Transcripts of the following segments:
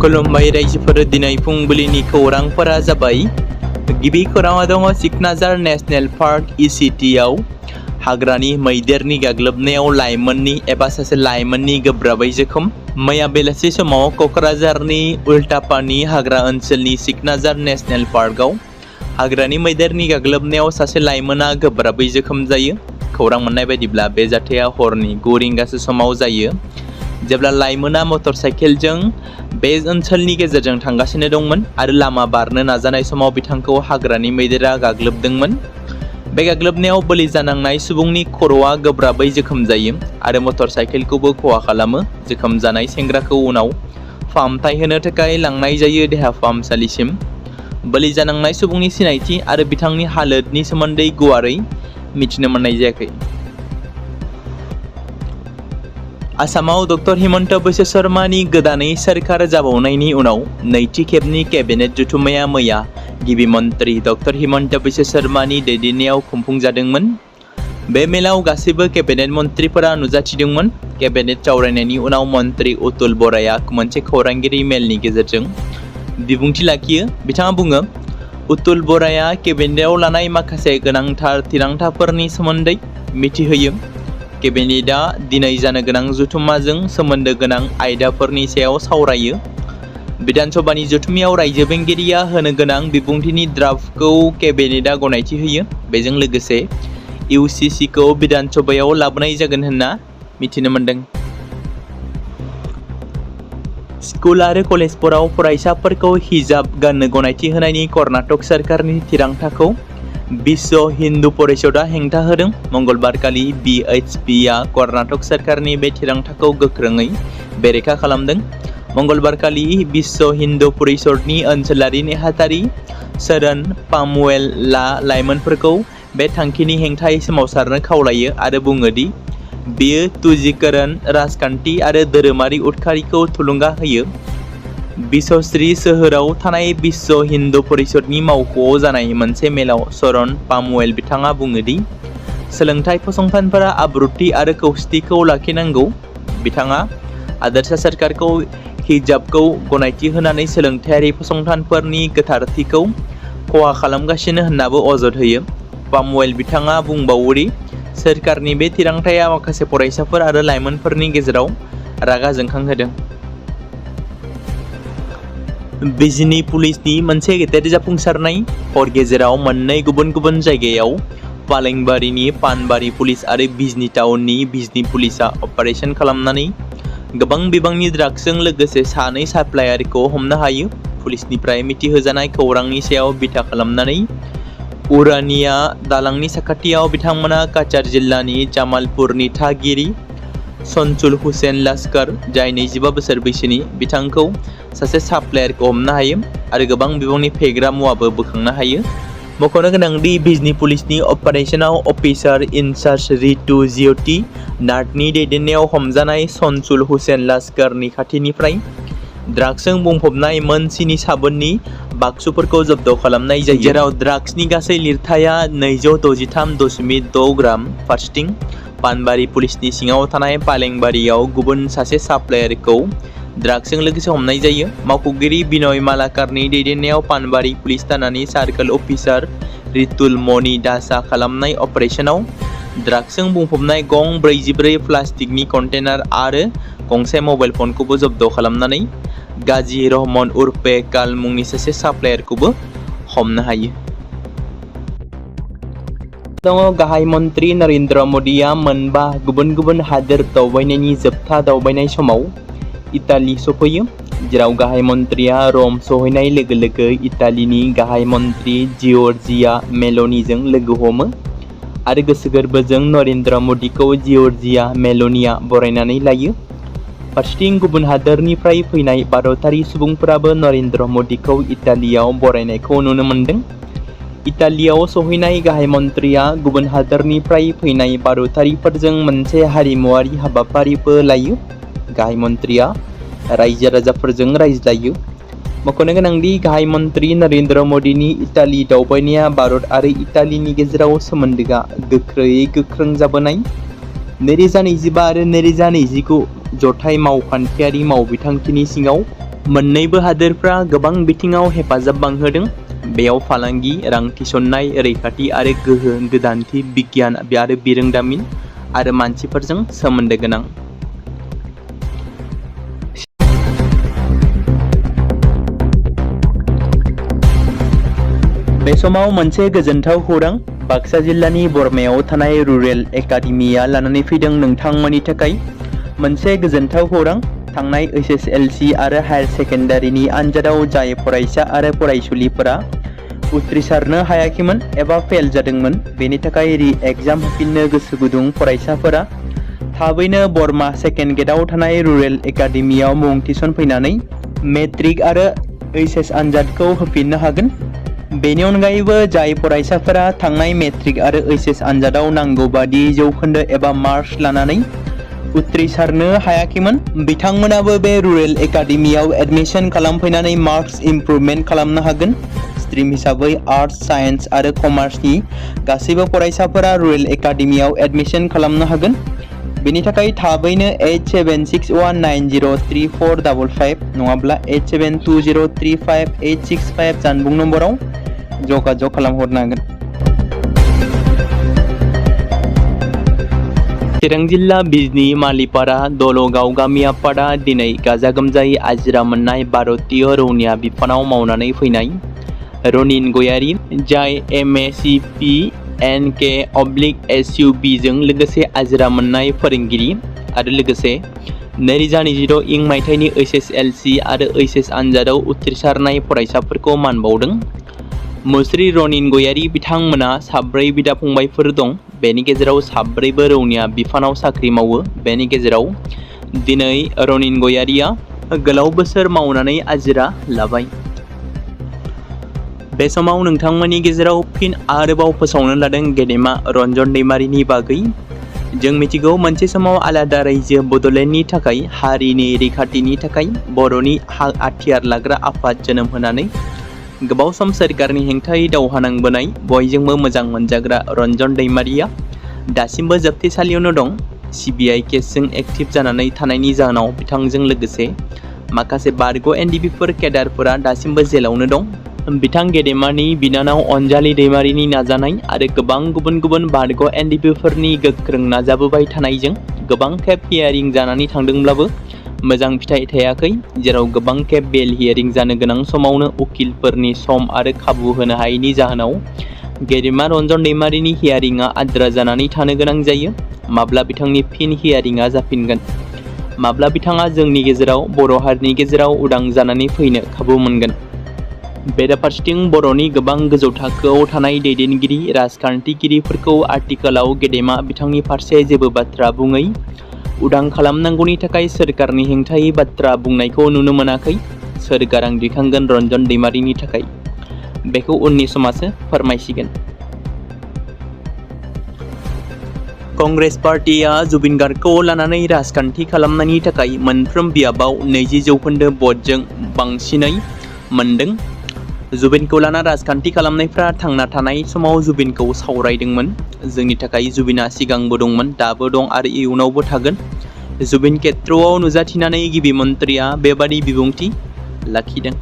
खुलुमबाय रायजोफोर दिनै फुंबिलिनि खौरांफोरा जाबाय। गिबि खौराङा दङ सिकनाझार नेशनेल पार्क इसिटिआव हाग्रानि मैदेरनि गाग्लोबनायाव लाइमोननि एबा सासे लाइमोननि गोब्राबै जोखोम। मैया बेलासि समाव क'क्राझारनि उल्टापानि हाग्रा ओनसोलनि सिकनाझार नेशनेल पार्कआव हाग्रानि मैदेरनि गाग्लोबनायाव सासे लाइमोना गोब्राबै जोखोम जायो। खौरां मोननाय बायदिब्ला बे जाथाया हरनि 9 रिंगासो समाव जायो, जेब्ला लाइमोना मटर साइकेलजों बे ओनसोलनि गेजेरजों थांगासिनो दंमोन आरो लामा बारनो नाजानाय समाव बिथांखौ हाग्रानि मैदेरा गाग्लोबदोंमोन। बे गाग्लोबनायाव बलि जानांनाय सुबुंनि खर'आ गोब्राबै जोखोम जायो आरो मटर साइकेलखौबो खहा खालामो। जोखोम जानाय सेंग्राखौ उनाव फाहामथाय होनो थाखाय लांनाय जायो देहा फाहामसालिसिम। बलि जानांनाय सुबुंनि सिनायथि आरो बिथांनि हालोदनि सोमोन्दै गुवारै मिथिनो मोननाय जायाखै। आसामाव डक्टर हिमन्त बिश्व शर्मानि गोदानै सोरखार जाबावनायनि उनाव नैथि खेबनि केबिनेट जथुम्माया मैया गिबि मन्त्रि डक्टर हिमन्त बिश्व शर्मानि दैदेननायाव खुंफुंजादोंमोन। बे मेलाव गासैबो केबिनेट मन्त्रिफोरा नुजाथिदोंमोन। केबिनेट सावरायनायनि उनाव मन्त्रि अतुल बराया मोनसे खौरांगिरि मेलनि गेजेरजों बिबुंथि लाखियो। बिथाङा बुङो, अतुल बराया केबिनेटआव लानाय माखासे गोनांथार थिरांथाफोरनि सोमोन्दै मिथिहोयो। केबिनेटआ दिनै जानो गोनां जथुम्माजों सोमोन्दो गोनां आयदाफोरनि सायाव सावरायो। बिधानसभानि जथुम्मायाव रायजो बेंगिरिया होनो गोनां बिबुंथिनि ड्राफ्टखौ केबिनेटआ गनायथि होयो। बेजों लोगोसे इउसिसिखौ बिधानसभायाव लाबोनाय जागोन होनना मिथिनो मोन्दों। स्कुल आरो कलेजफोराव फरायसाफोरखौ हिजाब गाननो गनायथि होनायनि कर्नाटक सोरखारनि थिरांथाखौ विश्व हिन्दु परिषदआ हेंथा होदों। मंगलबारखालि बिएचपिआ कर्नाटक सोरखारनि बे थिरांथाखौ गोख्रोङै बेरेखा खालामदों। मंगलबारखालि विश्व हिन्दु परिषदनि ओनसोलारि नेहाथारि शरण पामुवेलआ लाइमोनफोरखौ बे थांखिनि हेंथायै सोमावसारनो खावलायो आरो बुङो दि बेयो तुजीकरण राजखान्थि आरो धोरोमारि उदखारिखौ थुलुंगा होयो। बिशश्री सोहोराव थानाय विश्व हिन्दु परिषदनि मावख'आव जानाय मोनसे मेलाव शरण पामुवेल बिथाङा बुङो दि सोलोंथाइ फसंथानफोरा आब्रुथि आरो खौसेथिखौ लाखिनांगौ। बिथाङा हादोरसा सोरखारखौ हिजाबखौ गनायथि होनानै सोलोंथायारि फसंथानफोरनि गोथारथिखौ खहा खालामगासिनो होननाबो अजद होयो। पामुवेल बिथाङा बुंबावो दि सोरखारनि बे थिरांथाया माखासे फरायसाफोर आरो लाइमोनफोरनि गेजेराव रागा जोंखांहोदों। बिजनी पुलिसनि मोनसे गेदेर जाफुंसारनाय। हर गेजेराव मोननै गुबुन गुबुन जायगायाव पालेंबारिनि पानबारि पुलिस आरो बिजनी टाउननि बिजनी पुलिसआ अपारेशन खालामनानै गोबां बिबांनि ड्राग्सजों लोगोसे सानै साप्लायारखौ हमनो हायो। पुलिसनिफ्राय मिथिहोजानाय खौरांनि सायाव बिथा खालामनानै उरानिया दालांनि साखाथियाव बिथांमोना काचार जिल्लानि जामालपुरनि थागिरि consule हुसैन लस्कर, जाय 25 बोसोर बैसोनि, बिथांखौ सासे साप्लायारखौ हमनो हायो आरो गोबां बिबांनि फेग्रा मुवाबो बोखांनो हायो। मख'नो गोनां दि बिजनी पुलिसनि अपारेशनाव अफिसार इनचार्ज रितु ज्योति नाथनि दैदेननायाव हमजानाय consule हुसैन लस्करनि खाथिनिफ्राय ड्राग्सजों बुंफबनाय मोन 7 साबोननि बाक्सुफोरखौ जब्द खालामनाय जायो, जेराव ड्राग्सनि गासै लिरथाया 263.6 ग्राम। फारसेथिं पानबारि पुलिसनि सिङाव थानाय पालेंबारियाव गुबुन सासे साप्लायारखौ ड्राग्सजों लोगोसे हमनाय जायो। मावख'गिरि बिनय मालाकारनि दैदेननायाव पानबारि पुलिस थानानि सार्कल अफिसार रितुल मणि दासआ खालामनाय अपारेशनाव ड्राग्सजों बुंफबनाय गं 44 प्लास्टिकनि कन्टेनार आरो गंसे मबाइल फनखौबो जब्द खालामनानै गाजी रहमान उर्फे काल मुंनि सासे साप्लायारखौबो हमनो हायो। गाहाय मन्त्रि नरेन्द्र मदिया मोनबा गुबुन गुबुन हादोर दावबायनायनि जोबथा दावबायनाय समाव इटाली सफैयो, जेराव गाहाय मन्त्रिया रम सहैनाय लोगो लोगो इटालीनि गाहाय मन्त्रि जियर्जिया मेल'नीजों लोगो हमो आरो गोसो गोरबोजों नरेन्द्र मदिखौ जियर्जिया मेल'नीआ बरायनानै लायो। फारसेथिं गुबुन हादोरनिफ्राय फैनाय भारतारि सुबुंफोराबो नरेन्द्र मदिखौ इटालीयाव बरायनायखौ नुनो मोन्दों। इटालीयाव सहैनाय गाहाय मन्त्रिया गुबुन हादोरनिफ्राय फैनाय भारतारिफोरजों मोनसे हारिमुआरि हाबाफारिबो लायो। गाहाय मन्त्रिया रायजो राजाफोरजों रायज्लायो। मख'नो गोनां दि गाहाय मन्त्रि नरेन्द्र मदिनि इटाली दावबायनाया भारत आरो इटालीनि गेजेराव सोमोन्दोआ गोख्रैयै गोख्रों जाबोनाय 2025 आरो 2029 जथाय मावखान्थियारि मावबिथांखिनि सिङाव मोन्नैबो हादोरफ्रा गोबां बिथिङाव हेफाजाब बांहोदों। बेयाव फालांगि, रां थिसननाय, रैखाथि आरो गोहो, गोदानथि, बिगियान आरो बिरोंदामिन आरो मानसिफोरजों सोमोन्दो गोनां। बे समाव मोनसे गोजोनथाव खौरां बाक्सा जिल्लानि बरमायाव थानाय रुरेल एकाडेमिया लानानै फैदों नोंथांमोननि थाखाय मोनसे गोजोनथाव खौरां। थांनाय HSLC आरो हायार सेकेन्डारिनि आनजादाव जाय फरायसा आरो फरायसुलिफोरा उथ्रिसारनो हायाखैमोन एबा फेल जादोंमोन, बेनि थाखाय रि-एग्जाम होफिननो गोसो गुदुं फरायसाफोरा थाबैनो बरमा सेकेन्ड गेटआव थानाय रुरेल एकाडेमियाव मुं थिसनफैनानै मेट्रिक आरो HS आनजादखौ होफिननो हागोन। बेनि अनगायैबो जाय फरायसाफोरा थांनाय मेट्रिक आरो HS आनजादाव नांगौ बादि जौखोन्दो एबा मार्क्स लानानै उथ्रिसारनो हायाखैमोन, बिथांमोनाबो बे रुरेल एकाडेमियाव एडमिशन खालामफैनानै मार्क्स इमप्रुभमेन्ट खालामनो हागोन। स्ट्रिम हिसाबै आर्टस, साइन्स आरो कमार्सनि गासैबो फरायसाफोरा रुरेल एकाडेमियाव एडमिशन खालामनो हागोन। बेनि थाखाय थाबैनो 8761903455 नङाब्ला 87203585 जानबुं नम्बराव जगाजग खालामहरनो हागोन। चिरां जिल्ला बिजनी मालिपारा दलगाव गामियापाड़ा दिनै गाजा गोमजायै आजिरा मोननाय भारतीय रौनिया बिफानाव मावनानै फैनाय रनिन गयारी, जाय MACPNK/SUB जों लोगोसे आजिरा मोननाय फोरोंगिरि आरो लोगोसे 2022 इं मायथाइनि HSLC आरो HS आनजादाव उथ्रिसारनाय फरायसाफोरखौ मान बावदों। मुस्रि रनिन गयारी बिथांमोना 4 बिदा फंबायफोर दं। बेनि गेजेराव 4बो रौनिया बिफानाव साख्रि मावो। बेनि गेजेराव दिनै रनिन गयारीया गोलाव बोसोर मावनानै आजिरा लाबाय। बे समाव नोंथांमोननि गेजेराव फिन आरोबाव फोसावनो लादों गेदेमा रन्जन दैमारिनि बागै। जों मिथिगौ मोनसे समाव आलादा रायजो बड'लेण्डनि थाखाय हारिनि रैखाथिनि थाखाय बर'नि हाथियार लाग्रा आफाद जोनोम होनानै गोबाव सम सोरखारनि हेंथायै दावहा नांबोनाय बयजोंबो मोजां मोनजाग्रा रन्जन दैमारिया दासिमबो जोबथेसालियावनो दं। CBI केसजों एक्टिभ जानानै थानायनि जाहोनाव बिथांजों लोगोसे माखासे बारग' NDPफोर केडारफोरा दासिमबो जेलावनो दं। बिथां गेदेमानि बिनानाव अनजालि दैमारिनि नाजानाय आरो गोबां गुबुन बारग' NDPफोरनि गोख्रों नाजाबोबाय थानायजों गोबां खेब हियारिं जानानै थांदोंब्लाबो मोजां फिथाइ थायाखै, जेराव गोबां खेब बेल हियारिं जानो गोनां समावनो उकिलफोरनि सम आरो खाबु होनो हायैनि जाहोनाव गेदेमा रन्जन दैमारिनि हियारिंआ आद्रा जानानै थानो गोनां जायो। माब्ला बिथांनि फिन हियारिंआ जाफिनगोन, माब्ला बिथाङा जोंनि गेजेराव बर' हारिनि गेजेराव उदां जानानै फैनो खाबु मोनगोन। बेराफारसेथिं बर'नि गोबां गोजौ थाखोआव थानाय दैदेनगिरि राजखान्थिगिरिफोरखौ आथिखालाव गेदेमा बिथांनि फारसे जेबो बाथ्रा बुङै उदां खालामनांगौनि थाखाय सोरखारनि हेंथायै बाथ्रा बुंनायखौ नुनो मोनाखै। सोर गारां दैखांगोन रन्जन दैमारिनि थाखाय, बेखौ उननि समासो फोरमायसिगोन। कंग्रेस पार्टीया जुबिन गार्गखौ लानानै राजखान्थि खालामनायनि थाखाय मोनफ्रोम बियाबाव 20% भटजों बांसिनै मोनदों। जुबिनखौ लाना राजखान्थि खालामनायफ्रा थांना थानाय समाव जुबिनखौ सावरायदोंमोन। जोंनि थाखाय जुबिना सिगांबो दंमोन, दाबो दं आरो इयुनावबो थागोन। जुबिन खेत्रआव नुजाथिनानै गिबि मन्थ्रिया बेबादि बिबुंथि लाखिदों।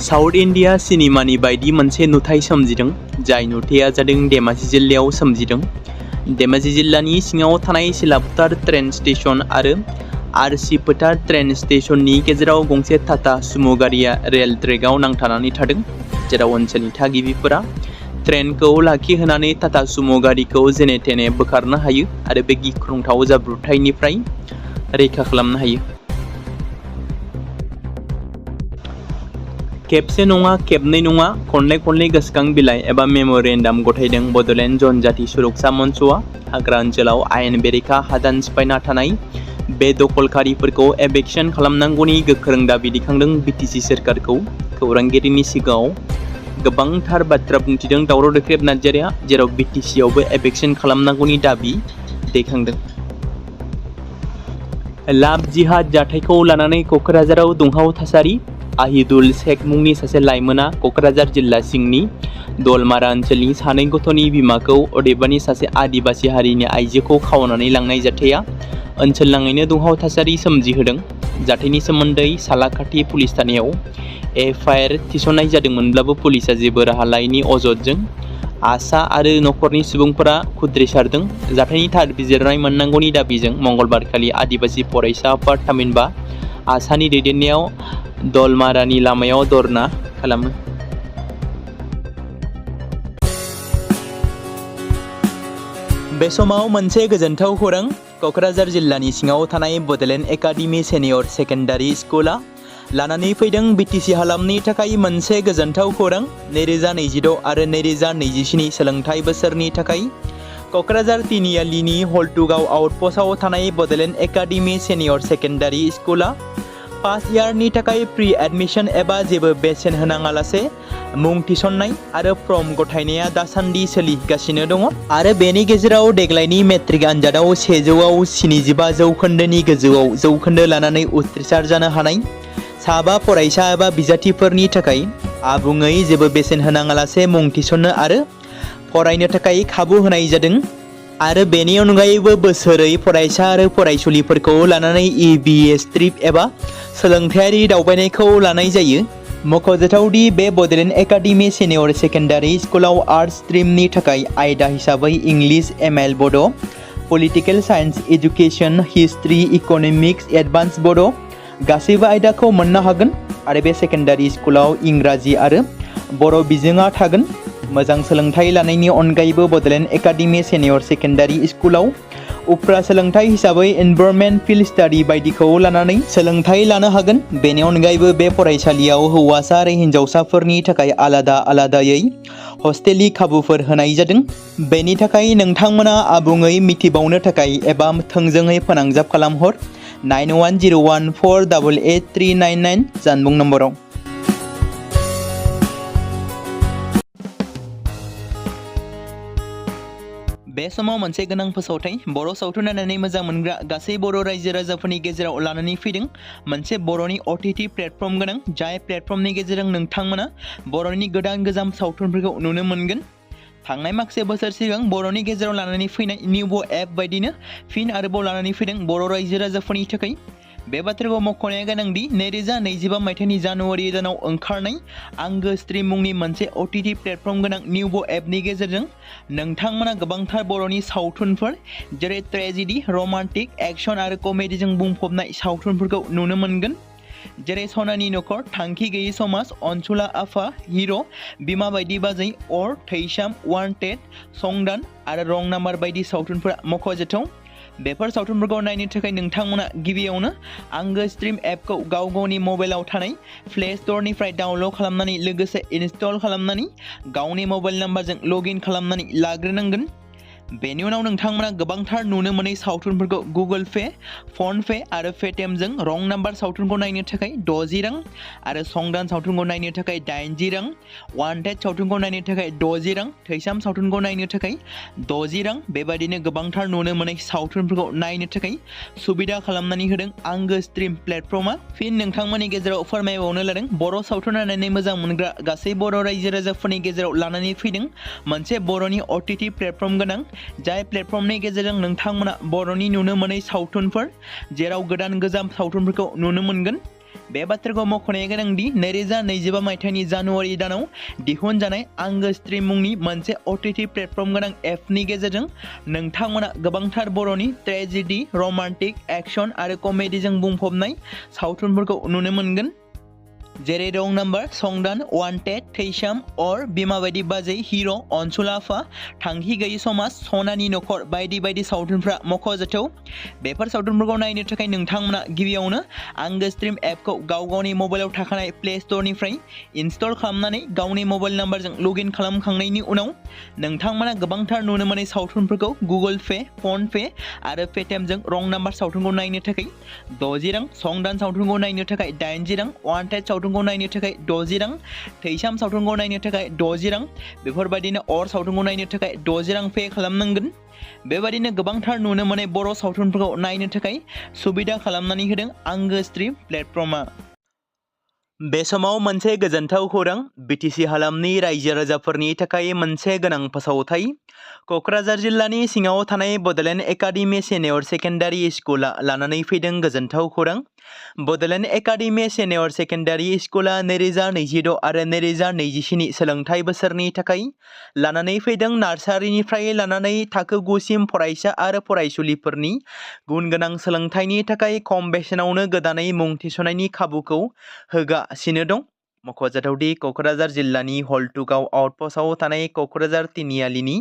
साउथ इन्डिया सिनेमानि बायदि मोनसे नुथाय सोमजिदों, जाय नुथाया जादों धेमाजि जिल्लायाव सोमजिदों। धेमाजि जिल्लानि सिङाव थानाय सिलाफोथार ट्रेन स्टेशन आरो आरसि फोथार ट्रेन स्टेशननि गेजेराव गंसे टाटा सुमो गारिया रेल ट्रेकआव नांथानानै थादों, जेराव ओनसोलनि थागिबिफोरा ट्रेनखौ लाखिहोनानै टाटा सुमो गारिखौ जेने थेने बोखारनो हायो आरो बे गिख्रंथाव जाब्रबथायनिफ्राय रैखा खालामनो हायो। खेबसे नङा, खेबनै नङा, खनले गोसोखां बिलाइ एबा मेम'रेन्डाम गथायदों बड'लेण्ड जनजाति सुरक्षा मन्चआ। हाग्रा ओनसोलाव आयेन बेरेखा हादान सिफायना थानाय बे दखलकारिफोरखौ एभेक्सन खालामनांगौनि गोख्रों दाबि दैखांदों BTC सोरखारखौ। खौरांगिरिनि सिगाङाव गोबांथार बाथ्रा बुंथिदों दावराव देख्रेब नार्जारिया, जेराव BTCआवबो एभेक्सन खालामनांगौनि दाबि दैखांदों। लाभ जिहाद जाथायखौ लानानै क'क्राझाराव दुंहाव थासारि। আহিदुल शेख मुंनि सासे लाइमोना क'क्राझार जिल्ला सिंनि दलमारा ओनसोलनि 2 गथ'नि बिमाखौ, अदेबानि सासे आदिबासि हारिनि आइजोखौ खावनानै लांनाय जाथाया ओनसोल नाङैनो दुंहाव थासारि सोमजिहोदों। जाथायनि सोमोन्दै सालाकाथि पुलिस थानायाव एफआइआर थिसननाय जादोंमोनब्लाबो पुलिसा जेबो राहा लायैनि अजदजों आसा आरो नखरनि सुबुंफोरा खुद्रिसारदों। जाथायनि थार बिजिरनाय मोननांगौनि दाबिजों मंगलबारखालि आदिबासि फरायसा आफाद थामहिनबा आसानि दैदेननायाव दलमारानि लामायाव धरना खालामो। बे समाव मोनसे गोजोनथाव खौरां। क'क्राझार जिल्लानि सिङाव थानाय बड'लेण्ड एकाडेमि सेनियर सेकेन्डारि स्कुला लानानै फैदों बिटिसि हालामनि थाखाय मोनसे गोजोनथाव खौरां। 2026 आरो 2027 सोलोंथाइ बोसोरनि थाखाय क'क्राझार तिनिआलिनि हल्टुगाव आउटपस्टआव थानाय बड'लेण्ड एकाडेमि सेनियर सेकेन्डारि स्कुला फार्स्ट इयारनि थाखाय प्रि एडमिशन एबा जेबो बेसेन होनाङालासे मुं थिसननाय आरो फर्म गथायनाया दासान्दि सोलिगासिनो दङ आरो बेनि गेजेराव देग्लायनि मेट्रिक आनजादाव 100आव 75 जौखोन्दोनि गोजौआव जौखोन्दो लानानै उथ्रिसार जानो हानाय साबा फरायसा एबा बिजाथिफोरनि थाखाय आबुङै जेबो बेसेन होनाङालासे मुं थिसननो आरो फरायनो थाखाय खाबु होनाय जादों आरो बेनि अनगायैबो बोसोरै फरायसा आरो फरायसुलिफोरखौ लानानै EBS ट्रिप एबा सोलोंथायारि दावबायनायखौ लानाय जायो। मख'जाथावदि बे बड'लेण्ड एकाडेमि सेनियर सेकेन्डारि स्कुलाव आर्ट्स स्ट्रिमनि थाखाय आयदा हिसाबै इंलिश ML बड', political science, education, history, economics, advance बड' गासैबो आयदाखौ मोननो हागोन आरो बे सेकेन्डारि स्कुलाव इंराजि आरो बर' बिजोङा थागोन। मोजां सोलोंथाइ लानायनि अनगायैबो बड'लेण्ड एकाडेमि सेनियर सेकेन्डारि स्कुलाव उफ्रा सोलोंथाइ हिसाबै एनभायरनमेन्ट फिल्ड स्टाडि बायदिखौ लानानै सोलोंथाइ लानो हागोन। बेनि अनगायैबो बे फरायसालियाव हौवासा आरो हिन्जावसाफोरनि थाखाय आलादा आलादायै हस्टेलनि खाबुफोर होनाय जादों। बेनि थाखाय नोंथांमोना आबुङै मिथिबावनो थाखाय एबा थोंजोङै फोनांजाब खालामहर 9101488399 जानबुं नम्बराव। बे समाव मोनसे गोनां फोसावथाय बर' सावथुन नायनानै मोजां मोनग्रा गासै बर' रायजो राजाफोरनि गेजेराव लानानै फैदों मोनसे बर'नि OTT प्लेटफर्म गोनां, जाय प्लेटफर्मनि गेजेरजों नोंथांमोना बर'नि गोदान गोजाम सावथुनफोरखौ नुनो मोनगोन। थांनाय माखासे बोसोर सिगां बर'नि गेजेराव लानानै फैनाय निउबो एप बायदिनो फिन आरोबाव लानानै फैदों बर' रायजो राजाफोरनि थाखाय। बे बाथ्राखौ मख'नाया गोनांदि 2025 मायथाइनि जानुवारि दानाव ओंखारनाय आंगो स्ट्रिम मुंनि मोनसे OTT प्लेटफर्म गोनां निउबो एपनि गेजेरजों नोंथांमोना गोबांथार बर'नि सावथुनफोर जेरै ट्रेजेडि, रमान्टिक, एक्शन आरो कमेडिजों बुंफबनाय सावथुनफोरखौ नुनो मोनगोन। जेरै सनानि नखर, थांखि गैयै समाज, अनसुला आफा, हिर', बिमा बायदि बाजै, अर, थैसाम, वान्टेड, संदान आरो रं नाम्बार बायदि सावथुनफोरा मख'जाथाव। बेफोर सावथुनफोरखौ नायनो थाखाय नोंथांमोना गिबियावनो आंगो स्ट्रिम एपखौ गाव गावनि मबाइलाव थानाय प्ले स्ट'रनिफ्राय डाउनल'ड खालामनानै लोगोसे इनस्टल खालामनानै गावनि मबाइल नाम्बारजों लगइन खालामनानै लाग्रोनांगोन। बेनि उनाव नोंथांमोना गोबांथार नुनो मोनै सावथुनफोरखौ गुगोल पे, फन पे आरो पेटिएमजों रं नाम्बार सावथुनखौ नायनो थाखाय 60 रां आरो संदान सावथुनखौ नायनो थाखाय 80 रां, वान्टेड सावथुनखौ नायनो थाखाय 60 रां, थैसाम सावथुनखौ नायनो थाखाय 60 रां बेबायदिनो गोबांथार नुनो मोनै सावथुनफोरखौ नायनो थाखाय सुबिदा खालामनानै होदों आंगो स्ट्रिम प्लेटफर्मा। फिन नोंथांमोननि गेजेराव फोरमायबावनो लादों बर' सावथुन नायनानै मोजां मोनग्रा गासै बर' रायजो राजाफोरनि गेजेराव लानानै फैदों मोनसे बर'नि OTT प्लेटफर्म गोनां, जाय प्लेटफर्मनि गेजेरजों नोंथांमोना बर'नि नुनो मोनै सावथुनफोर जेराव गोदान गोजाम सावथुनफोरखौ नुनो मोनगोन। बे बाथ्राखौ मख'नाया गोनांदि 2025 मायथाइनि जानुवारि दानाव दिहुनजानाय आंगो स्ट्रिम मुंनि मोनसे OTT प्लेटफर्म गोनां एपनि गेजेरजों नोंथांमोना गोबांथार बर'नि ट्रेजेडि, रमान्टिक, एक्शन आरो कमेडिजों बुंफबनाय सावथुनफोरखौ नुनो मोनगोन। जेरै रं नाम्बार, संदान, वान्टेड, थैसाम, अर, बिमा बायदि बाजै, हिर', अनसुला आफा, थांखि गैयै समाज, सनानि नखर बायदि बायदि सावथुनफ्रा मख'जाथाव। बेफोर सावथुनफोरखौ नायनो थाखाय नोंथांमोना गिबियावनो आंगो स्ट्रिम एपखौ गाव गावनि मबाइलाव थाखानाय प्ले स्ट'रनिफ्राय इनस्टल खालामनानै गावनि मबाइल नाम्बारजों लगइन खालामखांनायनि उनाव नोंथांमोना गोबांथार नुनो मोनै सावथुनफोरखौ गुगोल पे, फन पे आरो पेटिएमजों रं नाम्बार सावथुनखौ नायनो थाखाय 60 रां, संदान सावथुनखौ नायनो थाखाय 80 रां, वान्टेड सावथुनखौ नायनो थाखाय 60 रां, थैसाम सावथुनखौ नायनो थाखाय 60 रां बेफोरबायदिनो अर सावथुनखौ नायनो थाखाय 60 रां पे खालामनांगोन। बेबायदिनो गोबांथार नुनो मोनै बर' सावथुनफोरखौ नायनो थाखाय सुबिदा खालामनानै होदों आंगो स्ट्रिम प्लेटफर्मा। बे समाव मोनसे गोजोनथाव खौरां बिटिसि हालामनि रायजो राजाफोरनि थाखाय मोनसे गोनां फोसावथाय। क'क्राझार जिल्लानि सिङाव थानाय बड'लेण्ड एकाडेमि सिनियर सेकेन्डारि स्कुला लानानै फैदों गोजोनथाव खौरां। बड'लेण्ड एकाडेमि सिनियर सेकेन्डारि स्कुला 2026 आरो 2027 सोलोंथाइ बोसोरनि थाखाय लानानै फैदों नार्सारिनिफ्राय लानानै थाखो 9 सिम फरायसा आरो फरायसुलिफोरनि गुन गोनां सोलोंथाइनि थाखाय खम बेसेनावनो गोदानै मुं थिसननायनि खाबुखौ होगासिनो दं। मख'जाथावदि क'क्राझार जिल्लानि हल्टुगाव आउटपस्टआव थानाय क'क्राझार तिनिआलिनि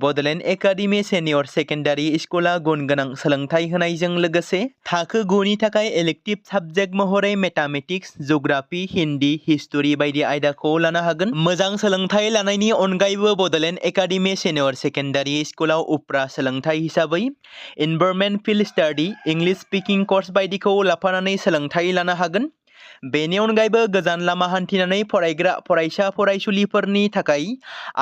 बड'लेण्ड एकाडेमि सिनियर सेकेन्डारि स्कुला गुन गोनां सोलोंथाइ होनायजों लोगोसे थाखो 9 नि थाखाय इलेक्टिभ साबजेक्ट महरै मेथामेटिक्स, जिअ'ग्राफि, हिन्दी, हिस्टरि बायदि आयदाखौ लानो हागोन। मोजां सोलोंथाइ लानायनि अनगायैबो बड'लेण्ड एकाडेमि सिनियर सेकेन्डारि स्कुलाव उफ्रा सोलोंथाइ हिसाबै environment field study, English speaking course बायदिखौ लाफानानै सोलोंथाइ लानो हागोन। बेनि अनगायैबो गोजान लामा हान्थिनानै फरायग्रा फरायसा फरायसुलिफोरनि थाखाय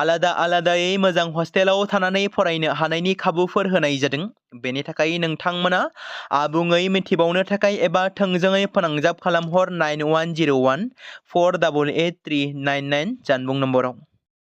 आलादायै मोजां हस्टेलाव थानानै फरायनो हानायनि खाबुफोर होनाय जादों। बेनि थाखाय नोंथांमोना आबुङै मिथिबावनो थाखाय एबा थोंजोङै फोनांजाब खालामहर 9101 488 399 जानबुं नम्बराव।